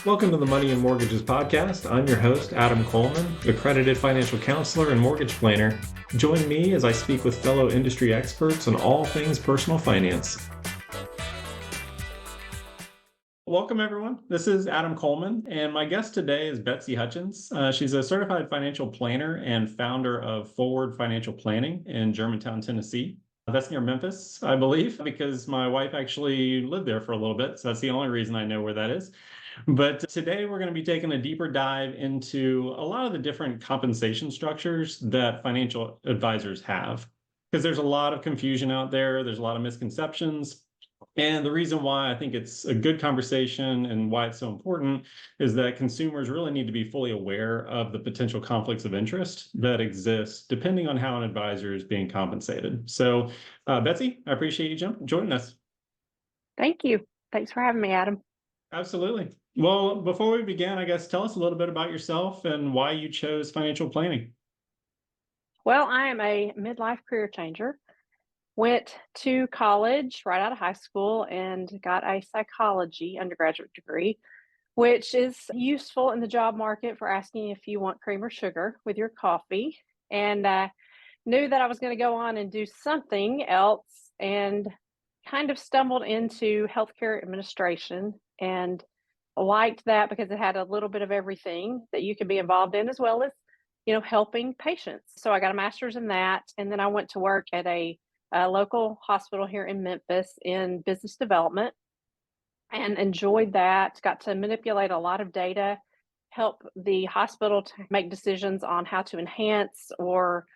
Welcome to the Money and Mortgages podcast. I'm your host, Adam Coleman, accredited financial counselor and mortgage planner. Join me as I speak with fellow industry experts on all things personal finance. Welcome, everyone. This is Adam Coleman, and my guest today is Betsy Hutchins. She's a certified financial planner and founder of Forward Financial Planning in Germantown, Tennessee. That's near Memphis, I believe, because my wife actually lived there for a little bit, so that's the only reason I know where that is. But today we're going to be taking a deeper dive into a lot of the different compensation structures that financial advisors have, because there's a lot of confusion out there. There's a lot of misconceptions. And the reason why I think it's a good conversation and why it's so important is that consumers really need to be fully aware of the potential conflicts of interest that exist depending on how an advisor is being compensated. So, Betsy, I appreciate you joining us. Thank you. Thanks for having me, Adam. Absolutely. Well, before we begin, I guess tell us a little bit about yourself and why you chose financial planning. Well, I am a midlife career changer. Went to college right out of high school and got a psychology undergraduate degree, which is useful in the job market for asking if you want cream or sugar with your coffee. And knew that I was going to go on and do something else and kind of stumbled into healthcare administration and liked that because it had a little bit of everything that you can be involved in, as well as, helping patients. So I got a master's in that. And then I went to work at a local hospital here in Memphis in business development and enjoyed that. Got to manipulate a lot of data, help the hospital to make decisions on how to enhance or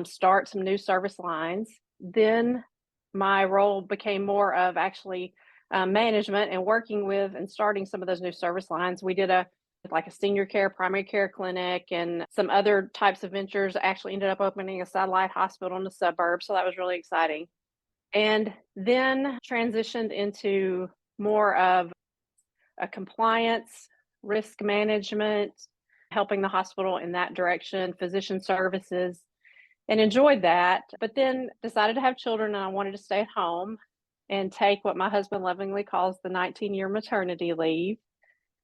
start some new service lines. Then my role became more of actually management and working with and starting some of those new service lines. We did a senior care, primary care clinic, and some other types of ventures. Actually ended up opening a satellite hospital in the suburbs, so that was really exciting. And then transitioned into more of a compliance, risk management, helping the hospital in that direction, physician services, and enjoyed that. But then decided to have children and I wanted to stay at home and take what my husband lovingly calls the 19-year maternity leave.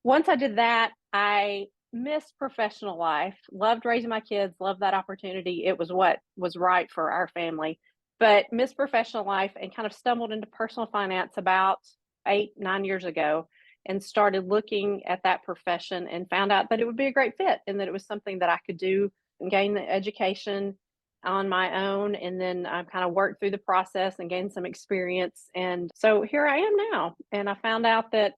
Once I did that, I missed professional life, loved raising my kids, loved that opportunity. It was what was right for our family, but missed professional life and kind of stumbled into personal finance about 8-9 years ago and started looking at that profession and found out that it would be a great fit and that it was something that I could do and gain the education on my own, and then I kind of worked through the process and gained some experience. And so here I am now. And I found out that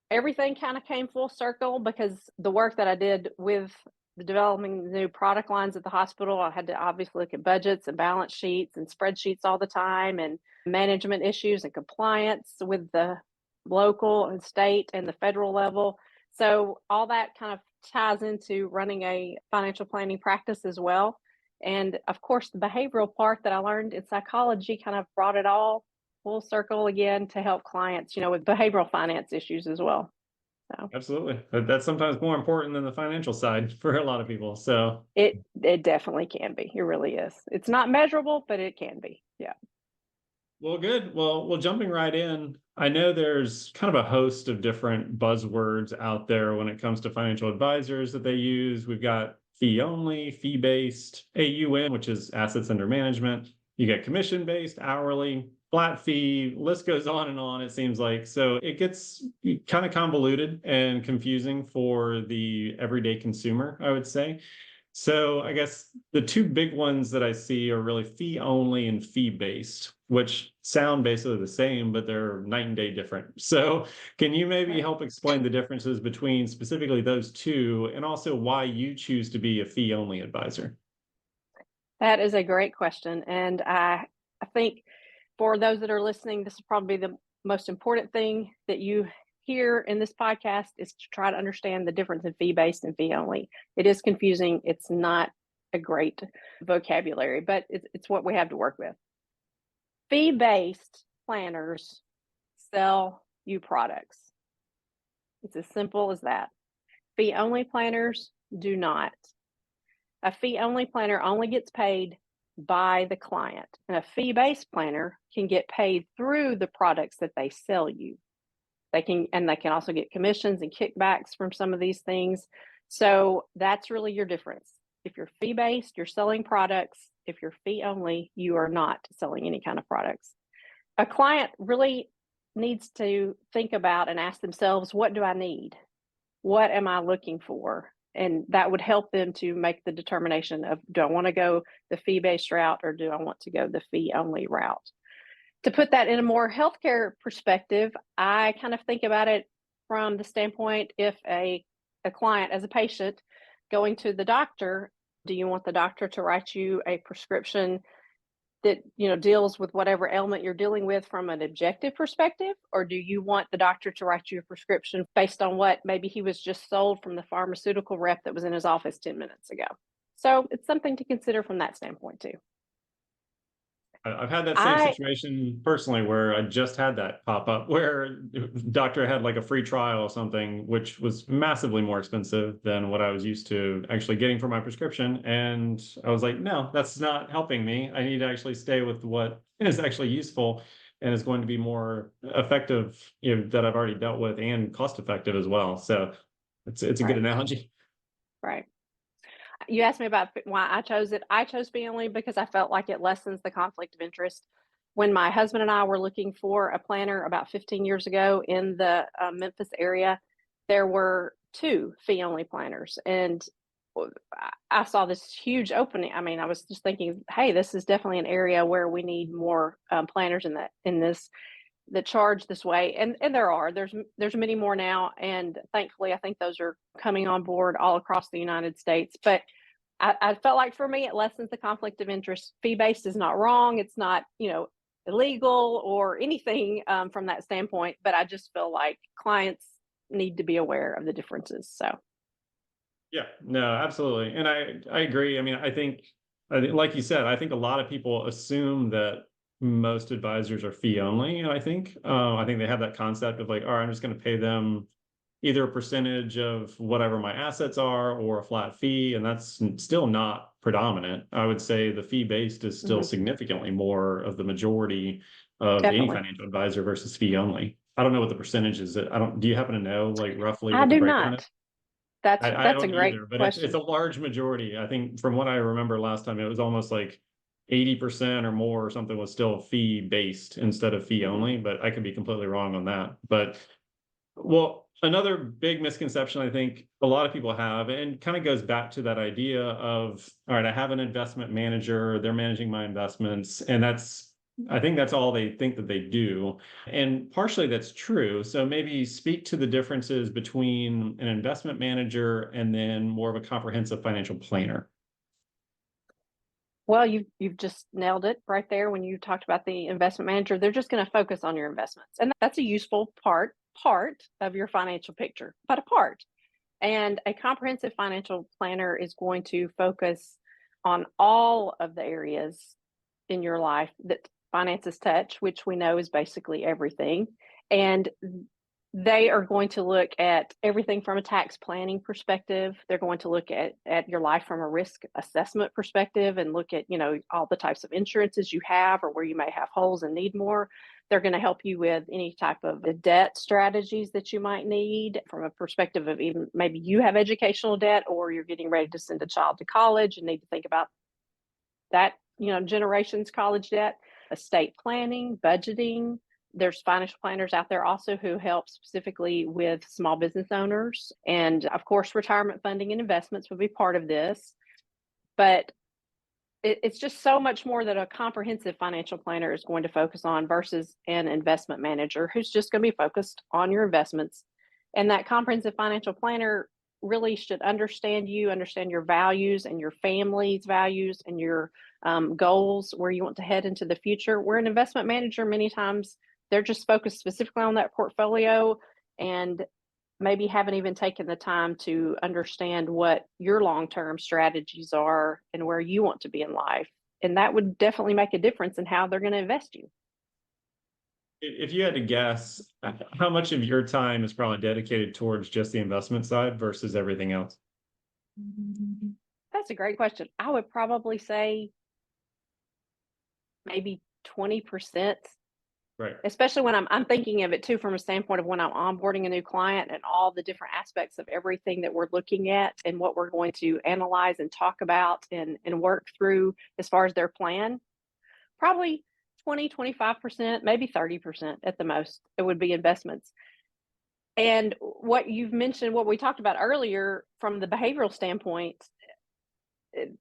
everything kind of came full circle because the work that I did with the developing the new product lines at the hospital, I had to obviously look at budgets and balance sheets and spreadsheets all the time, and management issues and compliance with the local and state and the federal level. So all that kind of ties into running a financial planning practice as well. And of course, the behavioral part that I learned in psychology kind of brought it all full circle again to help clients, with behavioral finance issues as well. So Absolutely. That's sometimes more important than the financial side for a lot of people. So it definitely can be. It really is. It's not measurable, but it can be. Yeah. well, good. Well, jumping right in, I know there's kind of a host of different buzzwords out there when it comes to financial advisors that they use. We've got fee only, fee based, AUM, which is assets under management. You get commission based, hourly, flat fee, list goes on and on, it seems like. So it gets kind of convoluted and confusing for the everyday consumer, I would say. So I guess the two big ones that I see are really fee only and fee based, which sound basically the same, but they're night and day different. So can you maybe help explain the differences between specifically those two and also why you choose to be a fee only advisor? That is a great question. And I think for those that are listening, this is probably the most important thing that you hear in this podcast is to try to understand the difference in fee-based and fee-only. It is confusing. It's not a great vocabulary, but it's what we have to work with. Fee-based planners sell you products. It's as simple as that. Fee-only planners do not. A fee-only planner only gets paid by the client, and a fee-based planner can get paid through the products that they sell you. They can also get commissions and kickbacks from some of these things. So that's really your difference. If you're fee-based, you're selling products. If you're fee only, you are not selling any kind of products. A client really needs to think about and ask themselves, what do I need? What am I looking for? And that would help them to make the determination of, do I want to go the fee-based route or do I want to go the fee-only route? To put that in a more healthcare perspective, I kind of think about it from the standpoint, if a client, as a patient going to the doctor, do you want the doctor to write you a prescription that deals with whatever ailment you're dealing with from an objective perspective, or do you want the doctor to write you a prescription based on what maybe he was just sold from the pharmaceutical rep that was in his office 10 minutes ago? So it's something to consider from that standpoint too. I've had that same I situation personally where I just had that pop up where the doctor had like a free trial or something, which was massively more expensive than what I was used to actually getting for my prescription. And I was like, no, that's not helping me. I need to actually stay with what is actually useful and is going to be more effective, that I've already dealt with, and cost effective as well. So it's a good right, analogy. right. You asked me about why I chose it. I chose family because I felt like it lessens the conflict of interest. When my husband and I were looking for a planner about 15 years ago in the Memphis area, there were two fee only planners. And I saw this huge opening. I mean, I was just thinking, hey, this is definitely an area where we need more planners in this that charge this way. And there's many more now, and thankfully I think those are coming on board all across the United States. But I felt like for me it lessens the conflict of interest. Fee-based is not wrong, it's not illegal or anything from that standpoint, but I just feel like clients need to be aware of the differences. So Yeah, no, absolutely. And I agree. I mean, I think, like you said, I think a lot of people assume that most advisors are fee only. And I think they have that concept of like, all right, I'm just going to pay them either a percentage of whatever my assets are or a flat fee. And that's still not predominant. I would say the fee based is still mhm, significantly more of the majority of any definitely. financial advisor versus fee only. I don't know what the percentage is. Do you happen to know like roughly I what the do breakdown is? not. that's I that's a don't great either, but it's question. a large majority. I think from what I remember last time, it was almost like 80% or more or something was still fee based instead of fee Mhm. only, but I could be completely wrong on that. But well, another big misconception I think a lot of people have, and kind of goes back to that idea of, all right, I have an investment manager, they're managing my investments, and I think that's all they think that they do. And partially that's true. So maybe speak to the differences between an investment manager and then more of a comprehensive financial planner. Well, you've just nailed it right there when you talked about the investment manager. They're just going to focus on your investments, and that's a useful part of your financial picture, but a part. And a comprehensive financial planner is going to focus on all of the areas in your life that finances touch, which we know is basically everything. And they are going to look at everything from a tax planning perspective. They're going to look at your life from a risk assessment perspective and look at, all the types of insurances you have or where you may have holes and need more. They're going to help you with any type of debt strategies that you might need from a perspective of even maybe you have educational debt or you're getting ready to send a child to college and need to think about that, generation's college debt, estate planning, budgeting. There's financial planners out there also who help specifically with small business owners. And of course, retirement funding and investments would be part of this. But it's just so much more that a comprehensive financial planner is going to focus on versus an investment manager who's just going to be focused on your investments. And that comprehensive financial planner really should understand you, understand your values and your family's values and your goals, where you want to head into the future. Where an investment manager, many times, they're just focused specifically on that portfolio and maybe haven't even taken the time to understand what your long-term strategies are and where you want to be in life. And that would definitely make a difference in how they're going to invest you. If you had to guess, how much of your time is probably dedicated towards just the investment side versus everything else? That's a great question. I would probably say maybe 20%. Right. especially when I'm thinking of it too from a standpoint of when I'm onboarding a new client and all the different aspects of everything that we're looking at and what we're going to analyze and talk about and work through as far as their plan. Probably 20, 25%, maybe 30% at the most, it would be investments. And what you've mentioned, what we talked about earlier from the behavioral standpoint,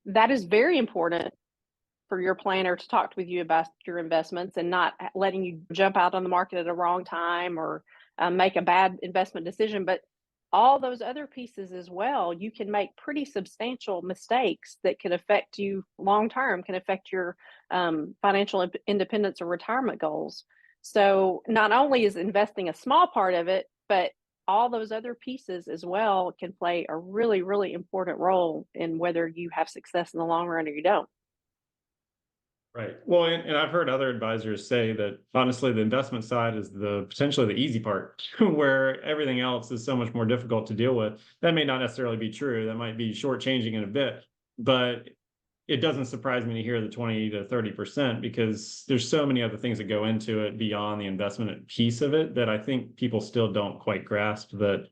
that is very important for your planner to talk with you about your investments and not letting you jump out on the market at the wrong time or make a bad investment decision. But all those other pieces as well, you can make pretty substantial mistakes that can affect you long term, can affect your financial independence or retirement goals. So not only is investing a small part of it, but all those other pieces as well can play a really, really important role in whether you have success in the long run or you don't. Right. Well, and I've heard other advisors say that honestly, the investment side is the potentially the easy part, where everything else is so much more difficult to deal with. That may not necessarily be true. That might be shortchanging in a bit, but it doesn't surprise me to hear the 20 to 30% because there's so many other things that go into it beyond the investment piece of it that I think people still don't quite grasp that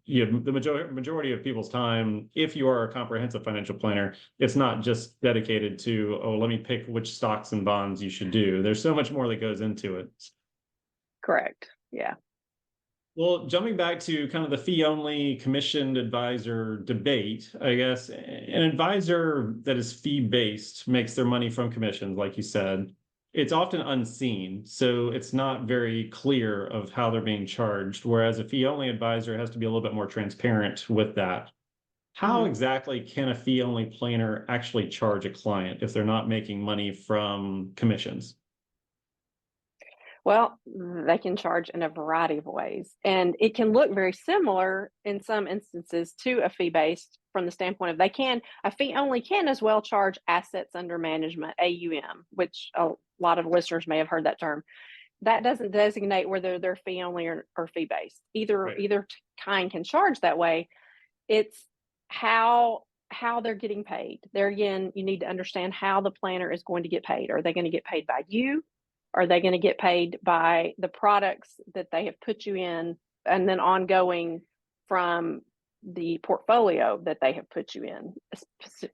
the majority of people's time, if you are a comprehensive financial planner, it's not just dedicated to, oh, let me pick which stocks and bonds you should do. There's so much more that goes into it. Correct. Yeah. Well, jumping back to kind of the fee only commissioned advisor debate, I guess an advisor that is fee based makes their money from commissions, like you said. It's often unseen, so it's not very clear of how they're being charged. Whereas a fee only advisor has to be a little bit more transparent with that. How Mhm. exactly can a fee only planner actually charge a client if they're not making money from commissions? Well, they can charge in a variety of ways, and it can look very similar in some instances to a fee based from the standpoint of a fee only can as well charge assets under management, AUM, which a lot of listeners may have heard that term. That doesn't designate whether they're fee only or fee based. Either Right. either kind can charge that way. It's how they're getting paid. There again, you need to understand how the planner is going to get paid. Are they going to get paid by you? Are they going to get paid by the products that they have put you in and then ongoing from the portfolio that they have put you in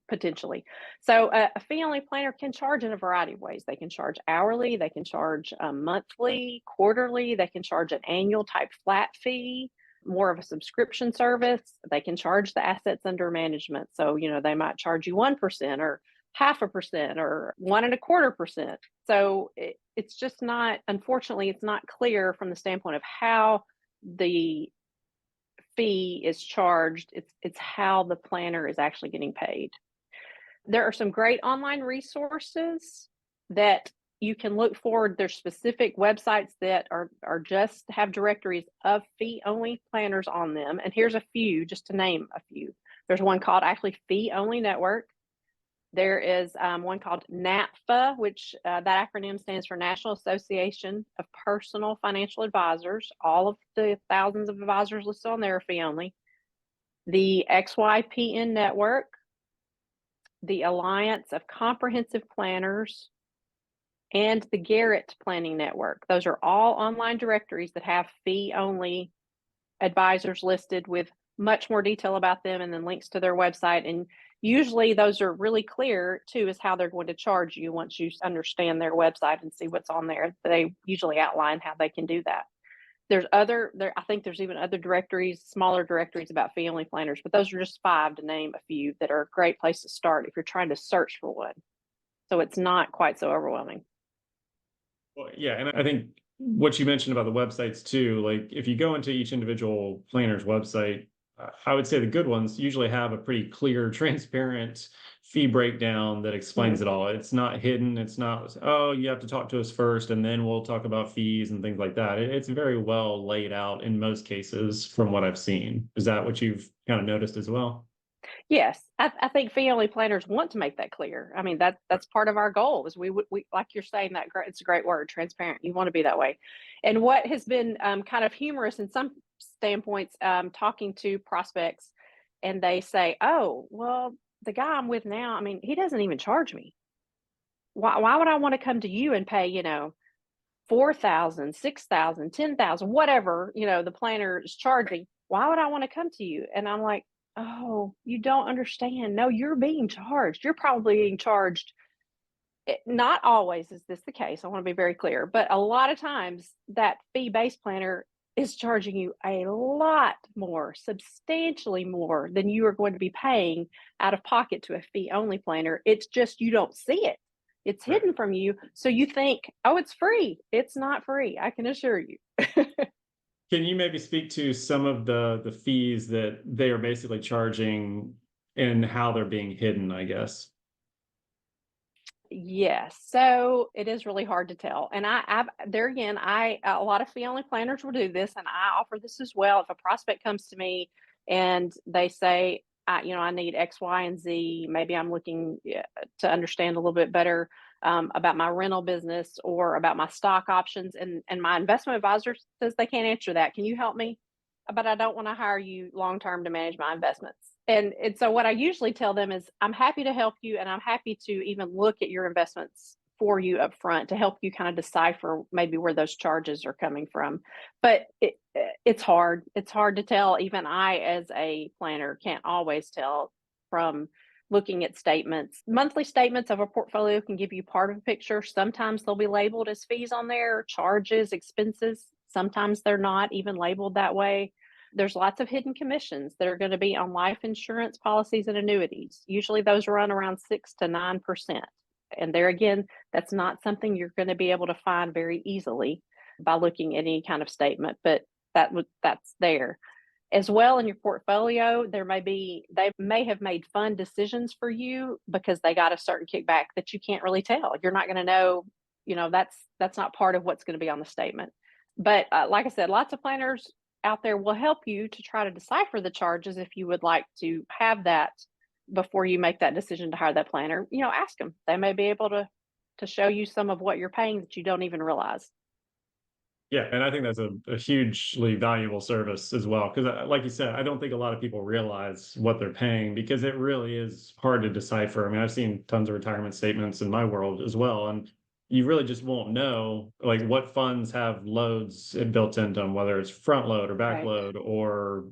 potentially? So a fee only planner can charge in a variety of ways. They can charge hourly, they can charge monthly, quarterly, they can charge an annual type flat fee, more of a subscription service. They can charge the assets under management. So, they might charge you 1% or 0.5% or 1.25%. So it's just not, unfortunately, it's not clear from the standpoint of how the fee is charged. It's how the planner is actually getting paid. There are some great online resources that you can look for. There's specific websites that are just have directories of fee only planners on them. And here's a few, just to name a few. There's one called actually Fee Only Network. There is one called NAPFA, which that acronym stands for National Association of Personal Financial Advisors. All of the thousands of advisors listed on there are fee only. The XYPN Network, the Alliance of Comprehensive Planners, and the Garrett Planning Network. Those are all online directories that have fee only advisors listed with much more detail about them and then links to their website. And usually those are really clear too, is how they're going to charge you once you understand their website and see what's on there. They usually outline how they can do that. I think there's even other directories, smaller directories about fee only planners, but those are just 5 to name a few that are a great place to start if you're trying to search for one. So it's not quite so overwhelming. Well, yeah, and I think what you mentioned about the websites too, like if you go into each individual planner's website, I would say the good ones usually have a pretty clear, transparent fee breakdown that explains Mhm. it all. It's not hidden. It's not, oh, you have to talk to us first and then we'll talk about fees and things like that. It's very well laid out in most cases from what I've seen. Is that what you've kind of noticed as well? Yes, I think fee only planners want to make that clear. I mean, that's part of our goal is we like you're saying that it's a great word, transparent. You want to be that way. And what has been kind of humorous in some standpoints, talking to prospects, and they say, "Oh, well, the guy I'm with now, I mean, he doesn't even charge me. Why would I want to come to you and pay, 4,000, 6,000, 10,000, whatever, the planner is charging, why would I want to come to you? And I'm like, oh, you don't understand. No, you're being charged. You're probably being charged. Not always is this the case. I want to be very clear, but a lot of times that fee-based planner is charging you a lot more, substantially more than you are going to be paying out of pocket to a fee-only planner. It's just you don't see it. It's Right. hidden from you. So you think, oh, it's free. It's not free, I can assure you. Can you maybe speak to some of the fees that they are basically charging and how they're being hidden, I guess? Yes, so it is really hard to tell, and I've there again, a lot of fee-only planners will do this, and I offer this as well. If a prospect comes to me and they say, I need X, Y, and Z, maybe I'm looking to understand a little bit better about my rental business or about my stock options, and my investment advisor says they can't answer that. Can you help me? But I don't want to hire you long term to manage my investments. And so what I usually tell them is I'm happy to help you and I'm happy to even look at your investments for you up front to help you kind of decipher maybe where those charges are coming from. But it's hard. It's hard to tell. Even I, as a planner, can't always tell from looking at statements. Monthly statements of a portfolio can give you part of a picture. Sometimes they'll be labeled as fees on there, charges, expenses. Sometimes they're not even labeled that way. There's lots of hidden commissions that are going to be on life insurance policies and annuities. Usually those run around 6 to 9%. And there again, that's not something you're going to be able to find very easily by looking at any kind of statement, but that's there. As well in your portfolio, they may have made fund decisions for you because they got a certain kickback that you can't really tell. You're not going to know, that's not part of what's going to be on the statement. But like I said, lots of planners out there will help you to try to decipher the charges if you would like to have that before you make that decision to hire that planner. Ask them. They may be able to show you some of what you're paying that you don't even realize. Yeah, and I think that's a hugely valuable service as well. Because, like you said, I don't think a lot of people realize what they're paying because it really is hard to decipher. I mean, I've seen tons of retirement statements in my world as well, and you really just won't know like what funds have loads built into them, whether it's front load or back Right. load or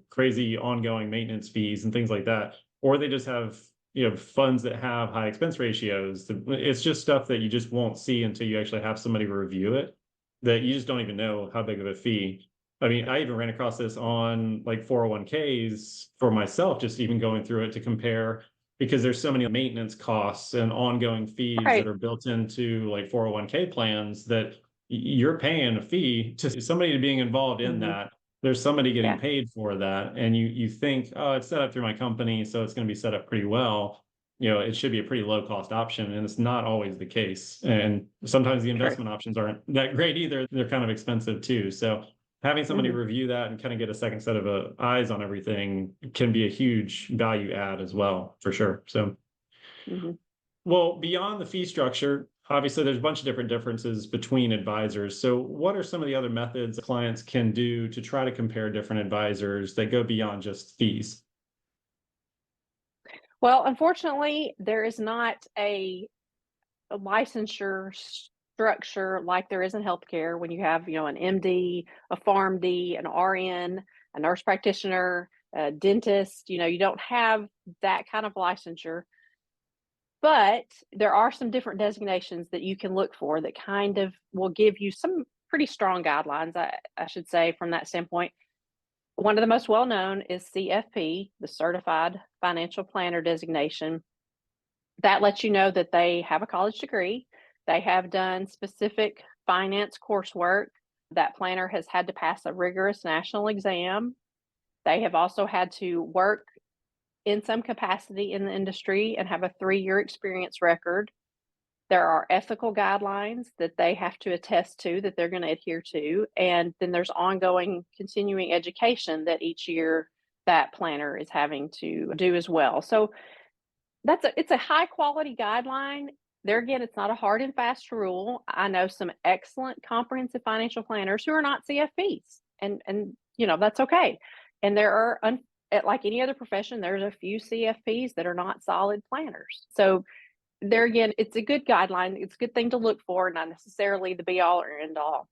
crazy ongoing maintenance fees and things like that, or they just have funds that have high expense ratios. It's just stuff that you just won't see until you actually have somebody review it that you just don't even know how big of a fee. I mean, I even ran across this on like 401ks for myself, just even going through it to compare because there's so many maintenance costs and ongoing fees that Right. are built into like 401k plans that you're paying a fee to somebody being involved in Hmm. that. There's somebody getting Yeah. paid for that. And you think, oh, it's set up through my company, so it's going to be set up pretty well. It should be a pretty low cost option, and it's not always the case. And sometimes the True. investment options aren't that great either. They're kind of expensive too. So having somebody Hmm. review that and kind of get a second set of eyes on everything can be a huge value add as well, for sure. So, Hmm. well, beyond the fee structure, obviously there's a bunch of different differences between advisors. So, what are some of the other methods clients can do to try to compare different advisors that go beyond just fees? Well, unfortunately, there is not a licensure structure like there is in healthcare when you have, an MD, a PharmD, an RN, a nurse practitioner, a dentist. You don't have that kind of licensure, but there are some different designations that you can look for that kind of will give you some pretty strong guidelines, I should say, from that standpoint. One of the most well known is CFP, the Certified Financial Planner designation. That lets you know that they have a college degree. They have done specific finance coursework. That planner has had to pass a rigorous national exam. They have also had to work in some capacity in the industry and have a 3-year experience record. There are ethical guidelines that they have to attest to that they're going to adhere to. And then there's ongoing continuing education that each year that planner is having to do as well. So it's a high quality guideline. There again, it's not a hard and fast rule. I know some excellent comprehensive financial planners who are not CFPs, and that's okay. And there are like any other profession, there's a few CFPs that are not solid planners. So there again, it's a good guideline. It's a good thing to look for, not necessarily the be all or end all.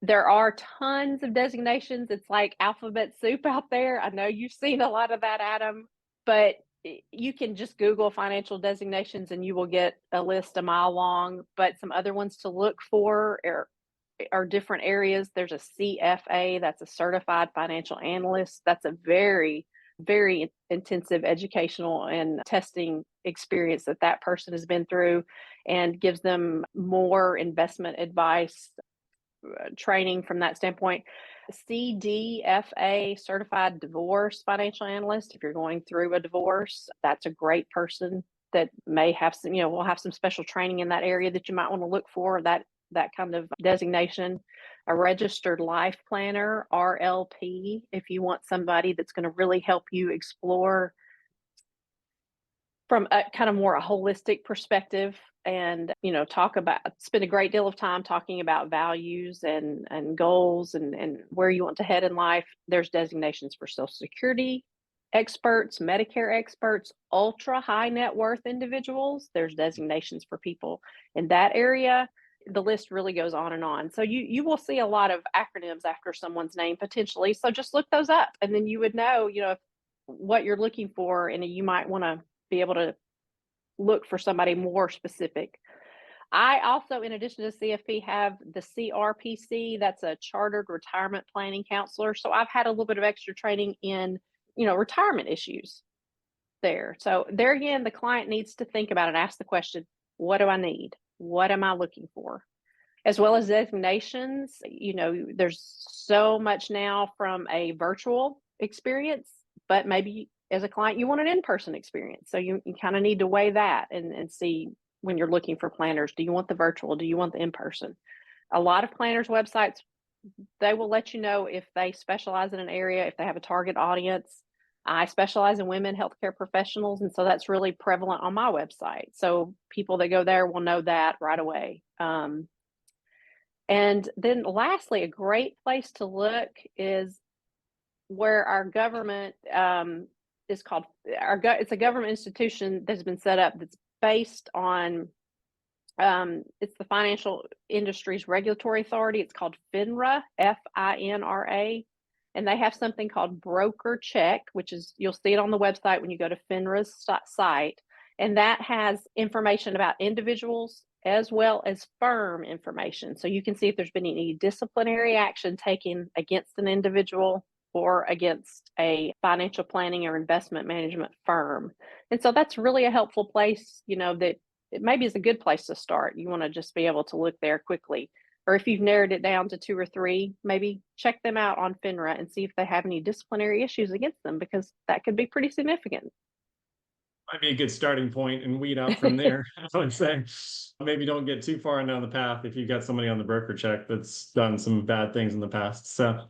There are tons of designations. It's like alphabet soup out there. I know you've seen a lot of that, Adam, but you can just Google financial designations and you will get a list a mile long. But some other ones to look for are different areas. There's a CFA, that's a certified financial analyst. That's a very, very intensive educational and testing experience that person has been through, and gives them more investment advice, training from that standpoint. CDFA, certified divorce financial analyst. If you're going through a divorce, that's a great person that may have some, will have some special training in that area that you might want to look for, that kind of designation. A registered life planner, RLP, if you want somebody that's going to really help you explore from a kind of more a holistic perspective, and spend a great deal of time talking about values and goals and where you want to head in life. There's designations for Social Security experts, Medicare experts, ultra high net worth individuals. There's designations for people in that area. The list really goes on and on. So you will see a lot of acronyms after someone's name potentially. So just look those up, and then you would know, what you're looking for, and you might want to be able to look for somebody more specific. I also, in addition to CFP, have the CRPC. That's a chartered retirement planning counselor. So I've had a little bit of extra training in, retirement issues there. So there again, the client needs to think about and ask the question, what do I need? What am I looking for? As well as designations, there's so much now from a virtual experience, but maybe as a client, you want an in-person experience. So you kind of need to weigh that and see, when you're looking for planners, do you want the virtual? Do you want the in-person? A lot of planners' websites, they will let you know if they specialize in an area, if they have a target audience. I specialize in women healthcare professionals, and so that's really prevalent on my website. So people that go there will know that right away. And then lastly, a great place to look is where our government is called, it's a government institution that's been set up that's based on, it's the Financial Industries Regulatory Authority. It's called FINRA, FINRA. And they have something called Broker Check, which is, you'll see it on the website when you go to FINRA's site. And that has information about individuals as well as firm information. So you can see if there's been any disciplinary action taken against an individual or against a financial planning or investment management firm. And so that's really a helpful place, that it maybe is a good place to start. You want to just be able to look there quickly. Or if you've narrowed it down to 2 or 3, maybe check them out on FINRA and see if they have any disciplinary issues against them, because that could be pretty significant. Might be a good starting point and weed out from there. I would say maybe don't get too far down the path if you've got somebody on the broker check that's done some bad things in the past. So,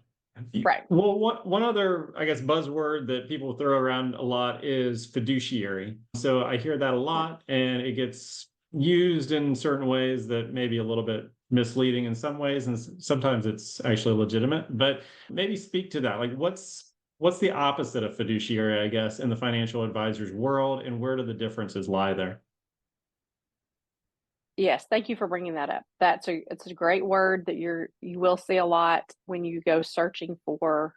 right. Well, one other, I guess, buzzword that people throw around a lot is fiduciary. So I hear that a lot, and it gets used in certain ways that may be a little bit misleading in some ways, and sometimes it's actually legitimate. But maybe speak to that. Like, what's the opposite of fiduciary, I guess, in the financial advisor's world, and where do the differences lie there? Yes, thank you for bringing that up. It's a great word that you will see a lot when you go searching for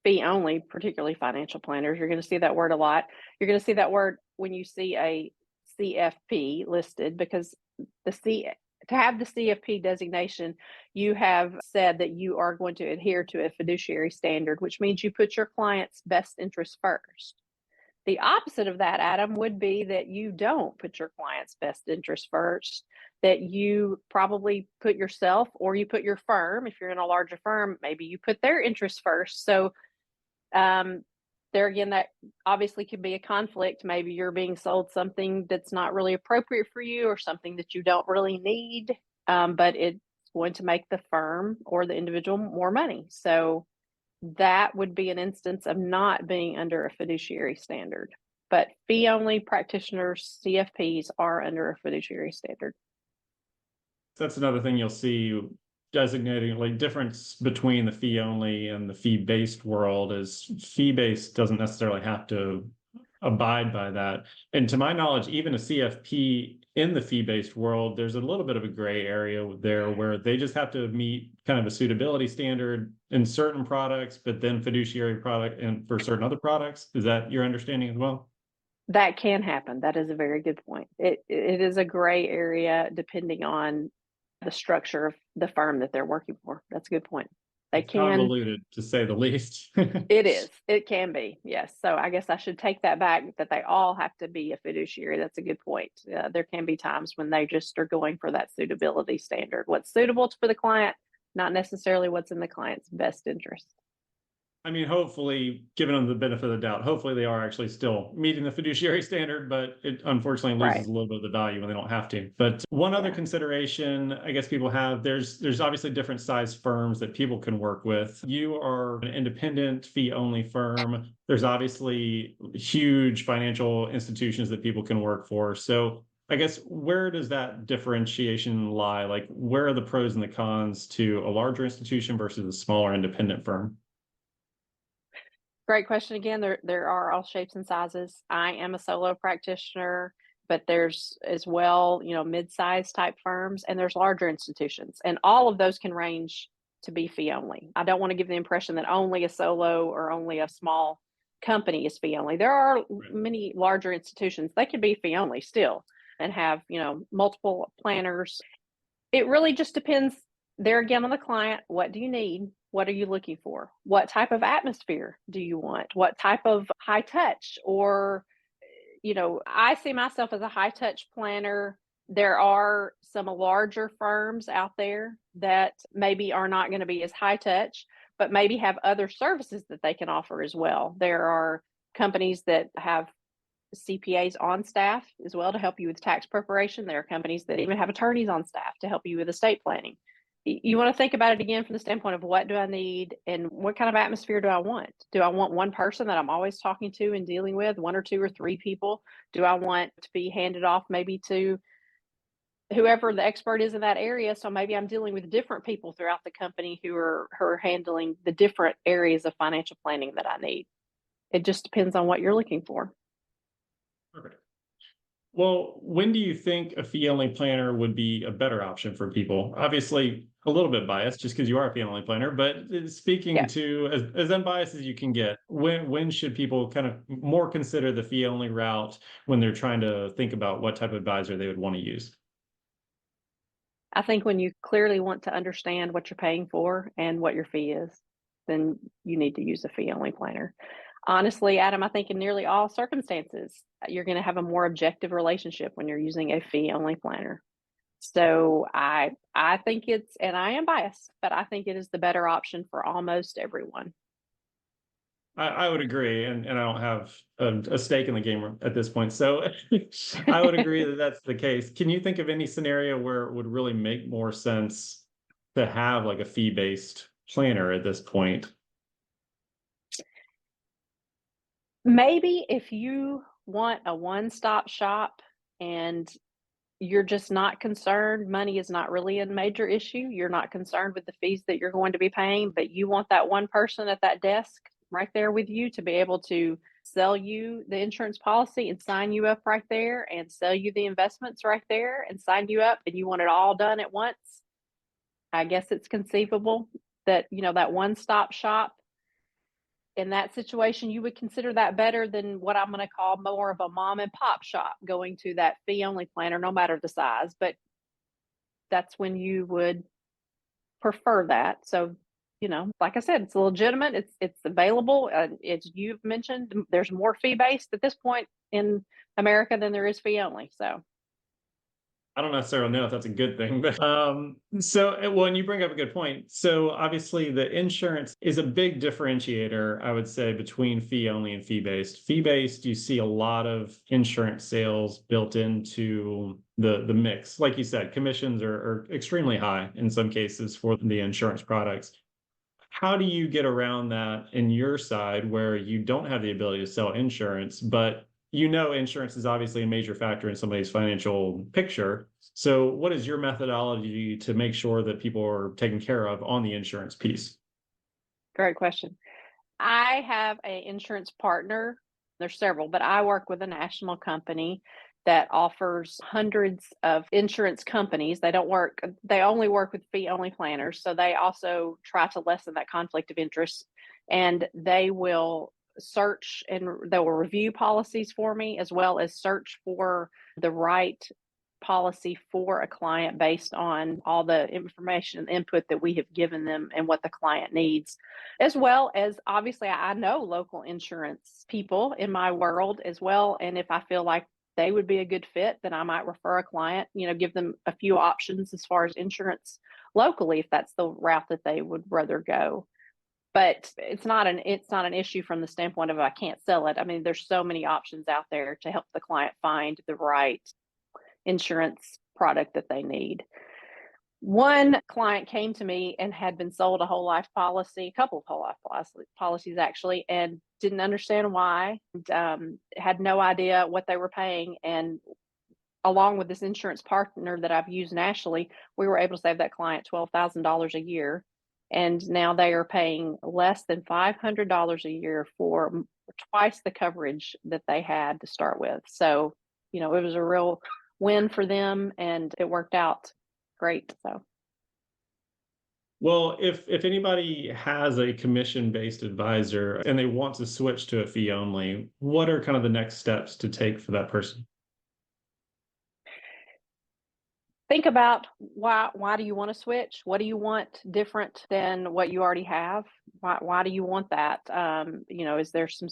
fee only, particularly financial planners. You're going to see that word a lot. You're going to see that word when you see a CFP listed, because to have the CFP designation, you have said that you are going to adhere to a fiduciary standard, which means you put your client's best interest first. The opposite of that, Adam, would be that you don't put your client's best interest first, that you probably put yourself, or you put your firm, if you're in a larger firm, maybe you put their interests first. So there again, that obviously could be a conflict. Maybe you're being sold something that's not really appropriate for you, or something that you don't really need, but it's going to make the firm or the individual more money. So that would be an instance of not being under a fiduciary standard. But fee-only practitioners, CFPs, are under a fiduciary standard. That's another thing you'll see designating, like, difference between the fee only and the fee based world is fee based doesn't necessarily have to abide by that. And to my knowledge, even a CFP in the fee-based world, there's a little bit of a gray area there where they just have to meet kind of a suitability standard in certain products, but then fiduciary product and for certain other products. Is that your understanding as well? That can happen. That is a very good point. It is a gray area depending on the structure of the firm that they're working for. That's a good point. They It's can convoluted to say the least. It is. It can be. Yes. So I guess I should take that back that they all have to be a fiduciary. That's a good point. There can be times when they just are going for that suitability standard. What's suitable for the client, not necessarily what's in the client's best interest. I mean, hopefully, giving them the benefit of the doubt, hopefully they are actually still meeting the fiduciary standard, but it unfortunately loses Right. a little bit of the value when they don't have to. But one other Yeah. consideration I guess people have, there's obviously different size firms that people can work with. You are an independent fee-only firm. There's obviously huge financial institutions that people can work for. So I guess where does that differentiation lie? Like, where are the pros and the cons to a larger institution versus a smaller independent firm? Great question again. There are all shapes and sizes. I am a solo practitioner, but there's as well, mid-sized type firms and there's larger institutions. And all of those can range to be fee only. I don't want to give the impression that only a solo or only a small company is fee only. There are Right. many larger institutions that can be fee only still and have, multiple planners. It really just depends there again on the client. What do you need? What are you looking for? What type of atmosphere do you want? What type of high touch? Or, I see myself as a high touch planner. There are some larger firms out there that maybe are not going to be as high touch, but maybe have other services that they can offer as well. There are companies that have CPAs on staff as well to help you with tax preparation. There are companies that even have attorneys on staff to help you with estate planning. You want to think about it again from the standpoint of what do I need and what kind of atmosphere do I want? Do I want one person that I'm always talking to and dealing with, one or two or three people? Do I want to be handed off maybe to whoever the expert is in that area? So maybe I'm dealing with different people throughout the company who are handling the different areas of financial planning that I need. It just depends on what you're looking for. Perfect. Well, when do you think a fee-only planner would be a better option for people? Obviously, a little bit biased just because you are a fee-only planner, but speaking Yeah. to as unbiased as you can get, when should people kind of more consider the fee-only route when they're trying to think about what type of advisor they would want to use? I think when you clearly want to understand what you're paying for and what your fee is, then you need to use a fee only planner. Honestly, Adam, I think in nearly all circumstances, you're going to have a more objective relationship when you're using a fee only planner. So I think it's, and I am biased, but I think it is the better option for almost everyone. I would agree, and I don't have a stake in the game at this point, so I would agree that that's the case. Can you think of any scenario where it would really make more sense to have like a fee-based planner at this point? Maybe if you want a one stop shop and you're just not concerned, money is not really a major issue. You're not concerned with the fees that you're going to be paying, but you want that one person at that desk right there with you to be able to sell you the insurance policy and sign you up right there and sell you the investments right there and sign you up and you want it all done at once. I guess it's conceivable that, that one stop shop in that situation, you would consider that better than what I'm going to call more of a mom and pop shop going to that fee only planner, no matter the size. But that's when you would prefer that. So, like I said, it's legitimate. It's available. It's you've mentioned there's more fee based at this point in America than there is fee only. So I don't necessarily know if that's a good thing, but well, and you bring up a good point. So obviously, the insurance is a big differentiator, I would say, between fee only and fee based. Fee based, you see a lot of insurance sales built into the mix. Like you said, commissions are extremely high in some cases for the insurance products. How do you get around that in your side where you don't have the ability to sell insurance, but insurance is obviously a major factor in somebody's financial picture. So what is your methodology to make sure that people are taken care of on the insurance piece? great question. I have an insurance partner There's several, but I work with a national company that offers hundreds of insurance companies. They only work with fee only planners. So they also try to lessen that conflict of interest, and they will search and they will review policies for me, as well as search for the right policy for a client based on all the information and input that we have given them and what the client needs. As well as, obviously, I know local insurance people in my world as well. And if I feel like they would be a good fit, then I might refer a client, give them a few options as far as insurance locally, if that's the route that they would rather go. But it's not an issue from the standpoint of I can't sell it. I mean, there's so many options out there to help the client find the right insurance product that they need. One client came to me and had been sold a whole life policy, a couple of whole life policies actually, and didn't understand why, had no idea what they were paying. And along with this insurance partner that I've used nationally, we were able to save that client $12,000 a year. And now they are paying less than $500 a year for twice the coverage that they had to start with. So, it was a real win for them, and it worked out great. So, Well, if anybody has a commission-based advisor and they want to switch to a fee only, what are kind of the next steps to take for that person? think about why do you want to switch? What do you want different than what you already have? Why do you want that? Is there some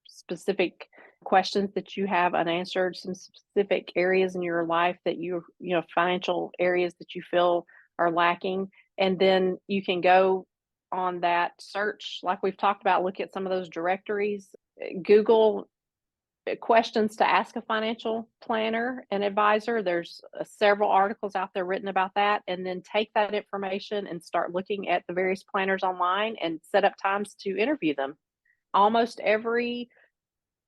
specific questions that you have unanswered, some specific areas in your life that financial areas that you feel are lacking? And then you can go on that search, like we've talked about, look at some of those directories, Google questions to ask a financial planner and advisor. There's several articles out there written about that, and then take that information and start looking at the various planners online and set up times to interview them. Almost every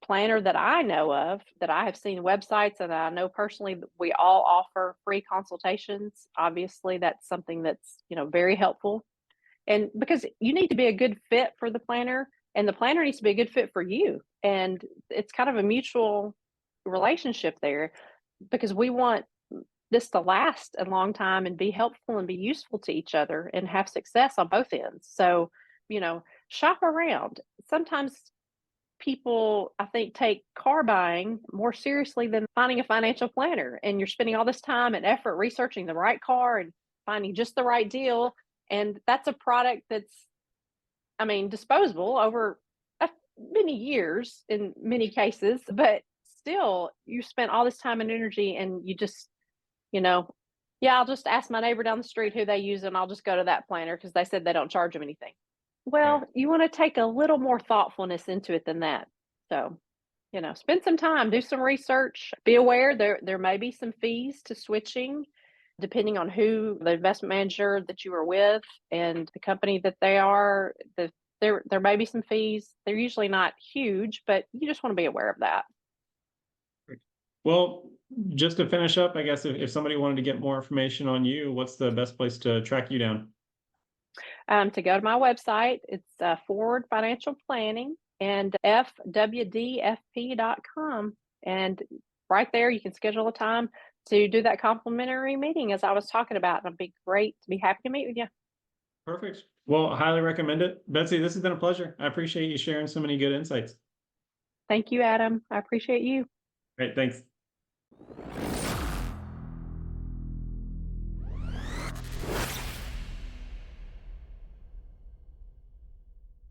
planner that I know of, that I have seen websites and I know personally, we all offer free consultations. Obviously, that's something that's very helpful, and because you need to be a good fit for the planner, and the planner needs to be a good fit for you, and it's kind of a mutual relationship there, because we want this to last a long time and be helpful and be useful to each other and have success on both ends. So, shop around. Sometimes people, I think, take car buying more seriously than finding a financial planner, and you're spending all this time and effort researching the right car and finding just the right deal, and that's a product that's, disposable over many years in many cases, but still, you spent all this time and energy, and you just, yeah, I'll just ask my neighbor down the street who they use, and I'll just go to that planner because they said they don't charge them anything. Right. Well, you want to take a little more thoughtfulness into it than that. So, spend some time, do some research, be aware there may be some fees to switching, depending on who the investment manager that you are with and the company that they are. There may be some fees. They're usually not huge, but you just want to be aware of that. Well, just to finish up, I guess if somebody wanted to get more information on you, what's the best place to track you down? To go to my website, it's Forward Financial Planning and fwdfp.com. And right there, you can schedule a time to do that complimentary meeting, as I was talking about. And I'd be happy to meet with you. Perfect. Well, I highly recommend it. Betsy, this has been a pleasure. I appreciate you sharing so many good insights. Thank you, Adam. I appreciate you. Great, thanks.